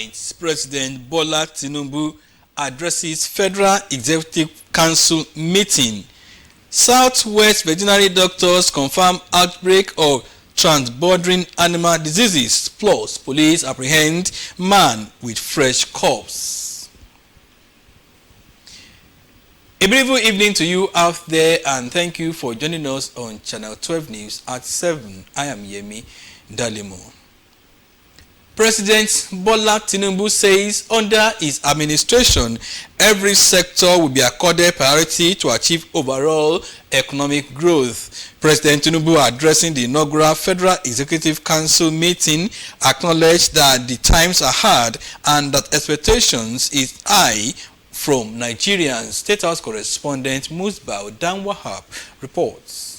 night, President Bola Tinubu addresses Federal Executive Council meeting. Southwest veterinary doctors confirm outbreak of transbordering animal diseases, plus police apprehend man with fresh corpse. A beautiful evening to you out there, and thank you for joining us on Channel 12 News at 7. I am Yemi Dalemo. President Bola Tinubu says under his administration, every sector will be accorded priority to achieve overall economic growth. President Tinubu, addressing the inaugural Federal Executive Council meeting, acknowledged that the times are hard and that expectations is high from Nigerians. State House correspondent Musbah Danwahab reports.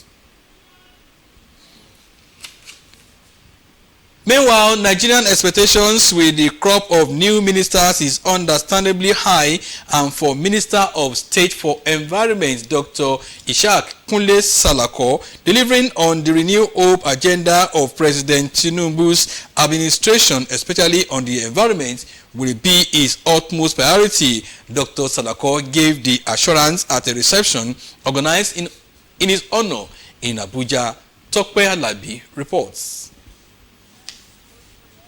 Meanwhile, Nigerian expectations with the crop of new ministers is understandably high, and for Minister of State for Environment, Dr. Ishaq Kunle Salako, delivering on the Renew Hope agenda of President Tinubu's administration, especially on the environment, will be his utmost priority. Dr. Salako gave the assurance at a reception organized in his honor in Abuja. Tokpe Alabi reports.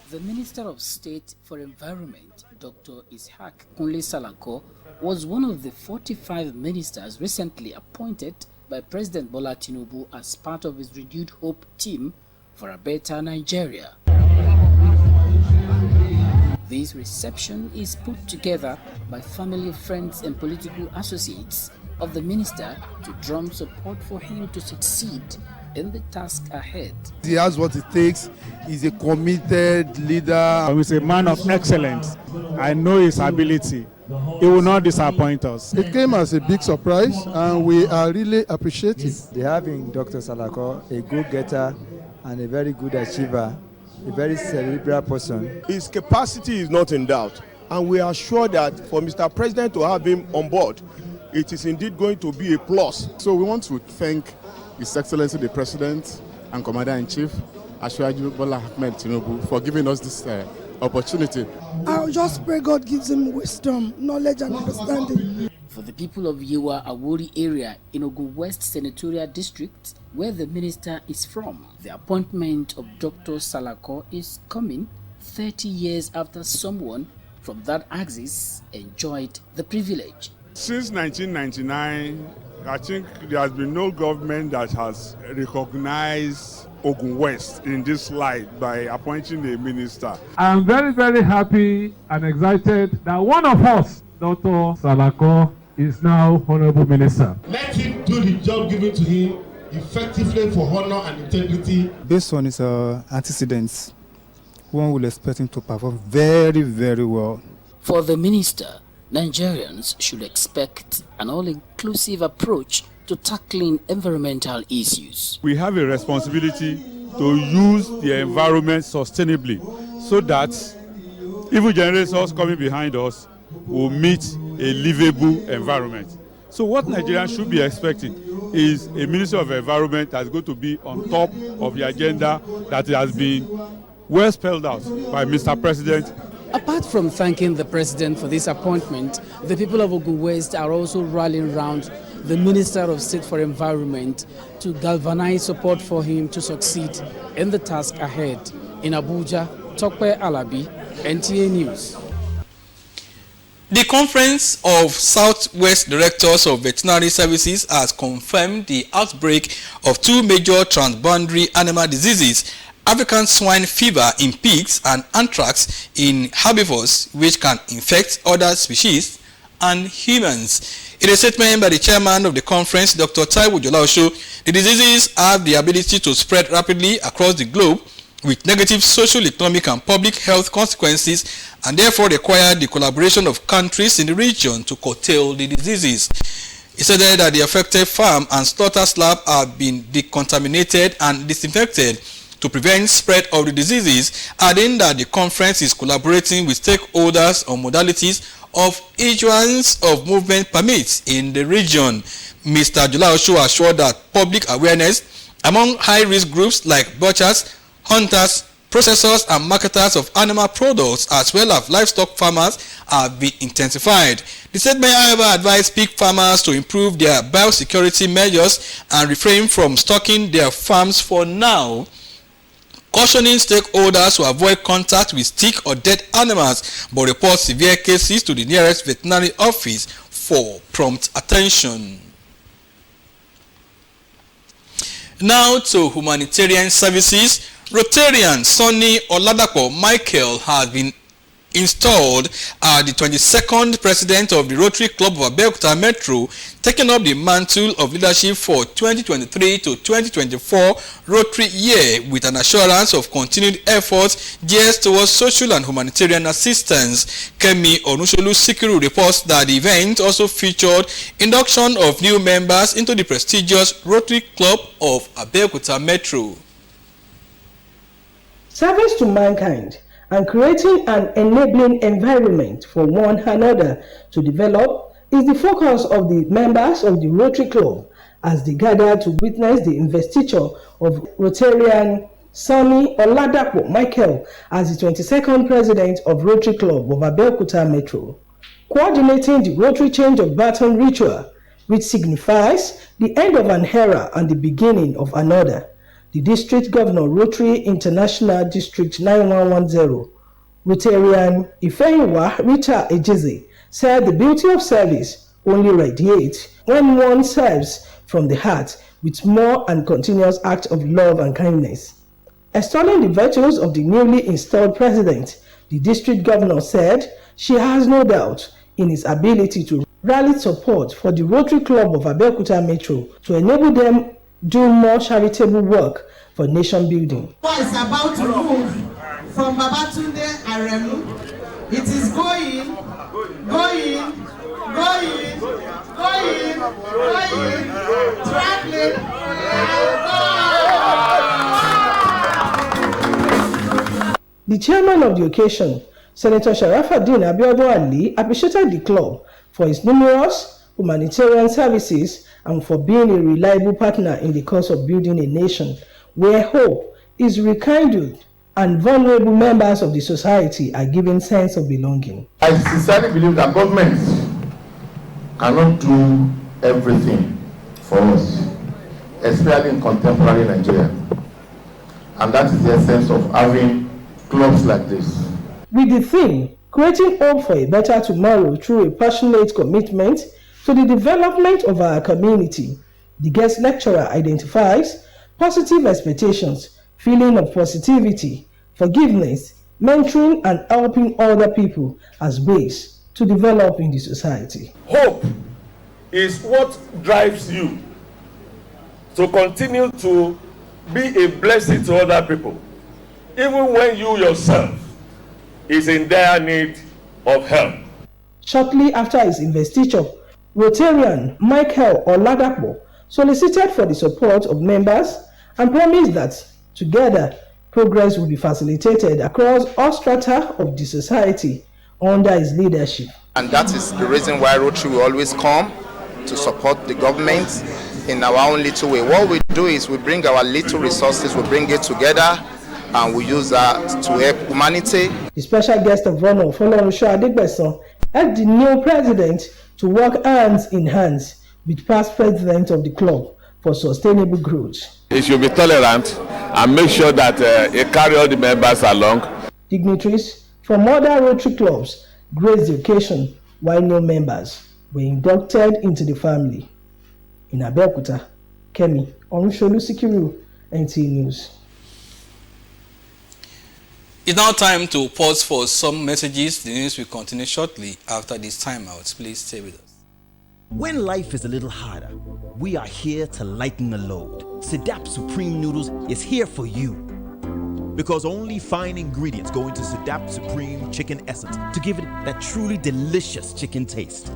The Minister of State for Environment, Dr. Ishaq Kunle Salako, was one of the 45 ministers recently appointed by President Bola Tinubu as part of his Renewed Hope team for a better Nigeria. This reception is put together by family, friends and political associates of the minister to drum support for him to succeed in the task ahead. He has what it takes. He's a committed leader. He's a man of excellence. I know his ability. He will not disappoint us. It came as a big surprise, and we are really appreciative. They have in Dr. Salako a go-getter and a very good achiever, a very cerebral person. His capacity is not in doubt, and we are sure that for Mr. President to have him on board, it is indeed going to be a plus. So we want to thank His Excellency the President and Commander-in-Chief, Asiwaju Bola Ahmed Tinubu, for giving us this opportunity. I'll just pray God gives him wisdom, knowledge and understanding. For the people of Yewa Awori area in Ogun West Senatorial District, where the minister is from, the appointment of Dr. Salako is coming 30 years after someone from that axis enjoyed the privilege. Since 1999, I think there has been no government that has recognized Ogun West in this light by appointing a minister. I am very, very happy and excited that one of us, Dr. Salako, is now Honorable Minister. Let him do the job given to him effectively for honor and integrity. Based on his antecedents, one will expect him to perform very, very well. For the minister, Nigerians should expect an all-inclusive approach to tackling environmental issues. We have a responsibility to use the environment sustainably so that even generations coming behind us will meet a livable environment. So what Nigerians should be expecting is a Minister of Environment that's going to be on top of the agenda that has been well spelled out by Mr. President. Apart from thanking the President for this appointment, the people of Ogun West are also rallying around the Minister of State for Environment to galvanize support for him to succeed in the task ahead. In Abuja, Tokpe Alabi, NTA News. The Conference of Southwest Directors of Veterinary Services has confirmed the outbreak of two major transboundary animal diseases, African swine fever in pigs and anthrax in herbivores, which can infect other species and humans. In a statement by the chairman of the conference, Dr. Taiwo Jolaosho, the diseases have the ability to spread rapidly across the globe with negative social, economic and public health consequences, and therefore require the collaboration of countries in the region to curtail the diseases. He said that the affected farm and slaughter slab have been decontaminated and disinfected to prevent spread of the diseases, adding that the conference is collaborating with stakeholders on modalities of issuance of movement permits in the region. Mr. Jolaosho assured that public awareness among high-risk groups like butchers, hunters, processors and marketers of animal products as well as livestock farmers have been intensified. The statement, however, advised pig farmers to improve their biosecurity measures and refrain from stocking their farms for now, cautioning stakeholders to avoid contact with sick or dead animals but report severe cases to the nearest veterinary office for prompt attention. Now to humanitarian services. Rotarian Sonny Oladapo Michael has been installed as the 22nd president of the Rotary Club of Abeokuta Metro, taking up the mantle of leadership for 2023 to 2024 Rotary year with an assurance of continued efforts geared towards social and humanitarian assistance. Kemi Onusholu Sikiru reports that the event also featured induction of new members into the prestigious Rotary Club of Abeokuta Metro. Service to mankind and creating an enabling environment for one another to develop is the focus of the members of the Rotary Club as they gather to witness the investiture of Rotarian Sonny Oladapo Michael as the 22nd president of Rotary Club of Abeokuta Metro, coordinating the Rotary change of baton ritual, which signifies the end of an era and the beginning of another. The District Governor, Rotary International District 9110, Rotarian Ifeyiwa Rita Ejizi, said the beauty of service only radiates when one serves from the heart with more and continuous acts of love and kindness. Extolling the virtues of the newly installed president, the District Governor said she has no doubt in his ability to rally support for the Rotary Club of Abeokuta Metro to enable them do more charitable work for nation building. It's about to move from Babatunde Aremu. It is going, traveling, The chairman of the occasion, Senator Sharafaddin Abiodun Ali, appreciated the club for its numerous humanitarian services and for being a reliable partner in the cause of building a nation where hope is rekindled and vulnerable members of the society are given sense of belonging. I sincerely believe that governments cannot do everything for us, especially in contemporary Nigeria. And that is the essence of having clubs like this. With the theme, creating hope for a better tomorrow through a passionate commitment to the development of our community, the guest lecturer identifies positive expectations, feeling of positivity, forgiveness, mentoring and helping other people as ways to develop in the society. Hope is what drives you to continue to be a blessing to other people, even when you yourself is in dire need of help. Shortly after his investiture, Rotarian Michael Oladapo solicited for the support of members and promised that together progress will be facilitated across all strata of the society under his leadership. And that is the reason why Rotary will always come to support the government in our own little way. What we do is we bring our little resources, we bring it together, and we use that to help humanity. The special guest of honor, Folorunsho Adegbeson, urged the new president to work hands in hands with past president of the club for sustainable growth. It should be tolerant and make sure that it carry all the members along. Dignitaries from other Rotary clubs graced the occasion while new members were inducted into the family. In Abeokuta, Kemi Onusholu Sikiru, NTA News. It's now time to pause for some messages. The news will continue shortly after this timeout. Please stay with us. When life is a little harder, we are here to lighten the load. Sedap Supreme Noodles is here for you. Because only fine ingredients go into Sedap Supreme Chicken Essence to give it that truly delicious chicken taste.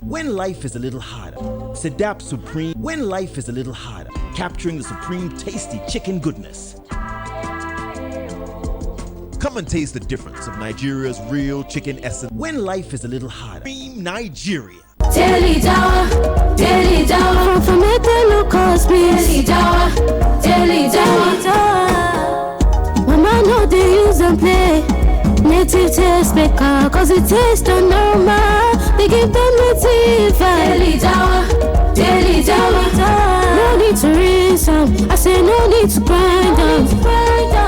When life is a little harder, Sedap Supreme. When life is a little harder, capturing the supreme tasty chicken goodness. Come and taste the difference of Nigeria's real chicken essence. When life is a little harder, Supreme Nigeria. Daily Dawa, from it, look us, Daily Dawa. native taste maker, cause it tastes so normal. They give them native daily dawa, daily dawa. No need to rinse them, I say no need to grind them.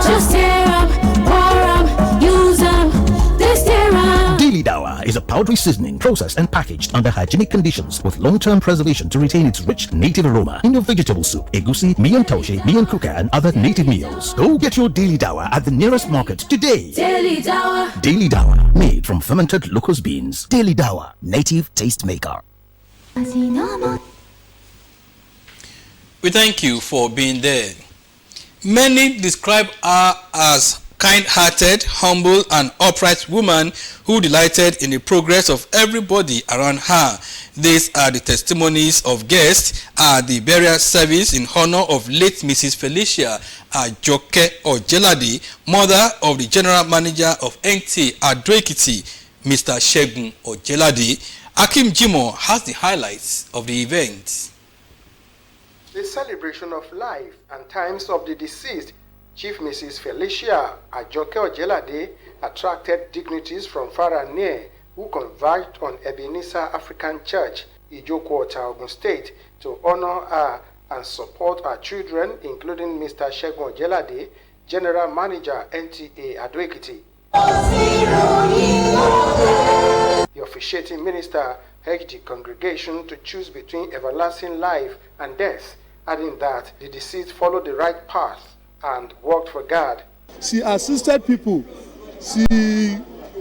Just tear up, pour up, use them, they stir up. Daily Dawa is a powdery seasoning processed and packaged under hygienic conditions with long-term preservation to retain its rich native aroma in your vegetable soup, egusi, miyan taushe, miyan kuka, and other native meals. Go get your Daily Dawa at the nearest market today. Daily Dawa. Daily Dawa, made from fermented locust beans. Daily Dawa, native taste maker. We thank you for being there. Many describe her as kind-hearted, humble, and upright woman who delighted in the progress of everybody around her. These are the testimonies of guests at the burial service in honor of late Mrs. Felicia Ajoke Ojelade, mother of the general manager of NTA Abeokuta, Mr. Segun Ojelade. Akim Jimo has the highlights of the event. The celebration of life and times of the deceased Chief Mrs. Felicia Ajoke Ojelade attracted dignitaries from far and near who converged on Ebenezer African Church, Abeokuta, Ogun State, to honor her and support her children, including Mr. Segun Ojelade, General Manager, NTA Abeokuta. The officiating minister urged the congregation to choose between everlasting life and death, adding that the deceased followed the right path and worked for God. She assisted people, she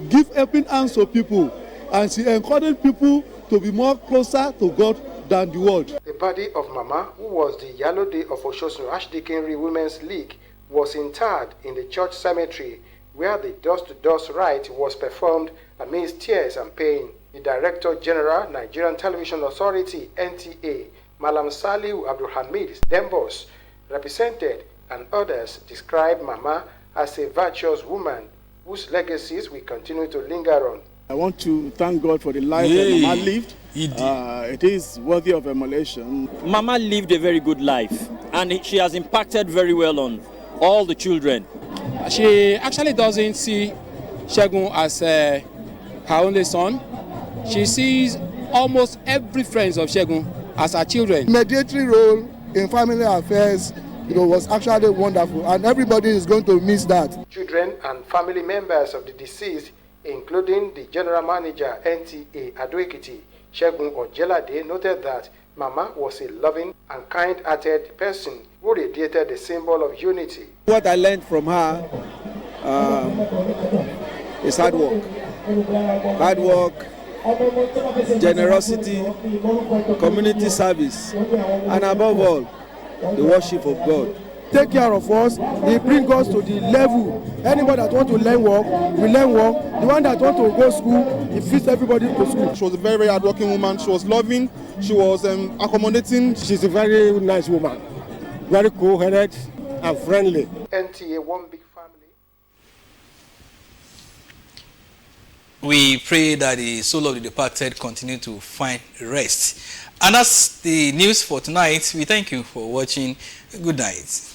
gave helping hands to people, and she encouraged people to be more closer to God than the world. The body of Mama, who was the Yalode of Oshosun Archdeaconry Women's League, was interred in the church cemetery where the dust-to-dust rite was performed amidst tears and pain. The Director General, Nigerian Television Authority, NTA, Malam Saliu Abdulhamid Dembos, represented and others described Mama as a virtuous woman whose legacies we continue to linger on. I want to thank God for the life that Mama lived. It is worthy of emulation. Mama lived a very good life, and she has impacted very well on all the children. She actually doesn't see Segun as her only son. She sees almost every friend of Segun as her children. Mediatory role in family affairs, was actually wonderful, and everybody is going to miss that. Children and family members of the deceased, including the General Manager, NTA Abeokuta, Segun Ojelade, noted that Mama was a loving and kind-hearted person who radiated the symbol of unity. What I learned from her is hard work. Hard work, generosity, community service, and above all, the worship of God. Take care of us. He brings us to the level. Anybody that wants to learn work, will learn work. The one that wants to go to school, he fits everybody to school. She was a very, very hardworking woman. She was loving. She was accommodating. She's a very nice woman. Very cool-headed and friendly. NTA, one big family. We pray that the soul of the departed continue to find rest. And that's the news for tonight. We thank you for watching. Good night.